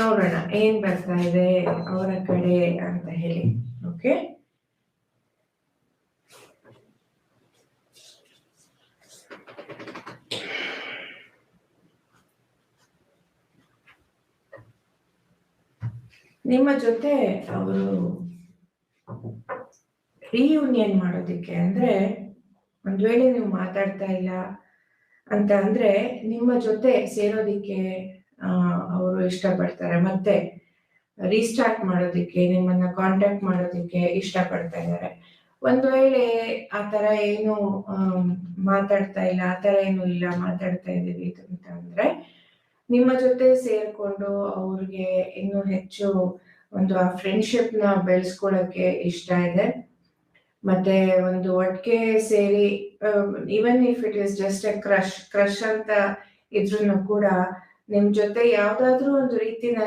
ನೋಡೋಣ ಏನ್ ಬರ್ತಾ ಇದೆ ಅವರ ಕಡೆ ಅಂತ ಹೇಳಿ. ಓಕೆ, ನಿಮ್ಮ ಜೊತೆ ಅವರು ರಿಯೂನಿಯನ್ ಮಾಡೋದಿಕ್ಕೆ, ಅಂದ್ರೆ ಒಂದ್ ವೇಳೆ ನೀವು ಮಾತಾಡ್ತಾ ಇಲ್ಲ ಅಂತ ಅಂದ್ರೆ ನಿಮ್ಮ ಜೊತೆ ಸೇರೋದಿಕ್ಕೆ ಅವರು ಇಷ್ಟಪಡ್ತಾರೆ. ಮತ್ತೆ ರೀಸ್ಟಾರ್ಟ್ ಮಾಡೋದಿಕ್ಕೆ, ನಿಮ್ಮನ್ನ ಕಾಂಟ್ಯಾಕ್ಟ್ ಮಾಡೋದಿಕ್ಕೆ ಇಷ್ಟಪಡ್ತಾ ಇದ್ದಾರೆ. ಒಂದ್ ವೇಳೆ ಆತರ ಏನು ಮಾತಾಡ್ತಾ ಇಲ್ಲ, ಆತರ ಏನು ಇಲ್ಲ, ಮಾತಾಡ್ತಾ ಇದೀವಿ ಅಂತ ಅಂದ್ರೆ ನಿಮ್ಮ ಜೊತೆ ಸೇರ್ಕೊಂಡು ಅವ್ರಿಗೆ ಇನ್ನೂ ಹೆಚ್ಚು ಒಂದು ಆ ಫ್ರೆಂಡ್ಶಿಪ್ ನ ಬೆಳೆಸ್ಕೊಳ್ಳಕ್ಕೆ ಇಷ್ಟ ಇದೆ. ಮತ್ತೆ ಒಂದು ಒಟ್ಟಿಗೆ ಸೇರಿ, even if it is just A crush ಅಂತ ಇದ್ರೂ ಕೂಡ ನಿಮ್ ಜೊತೆ ಯಾವ್ದಾದ್ರೂ ಒಂದು ರೀತಿನಲ್ಲಿ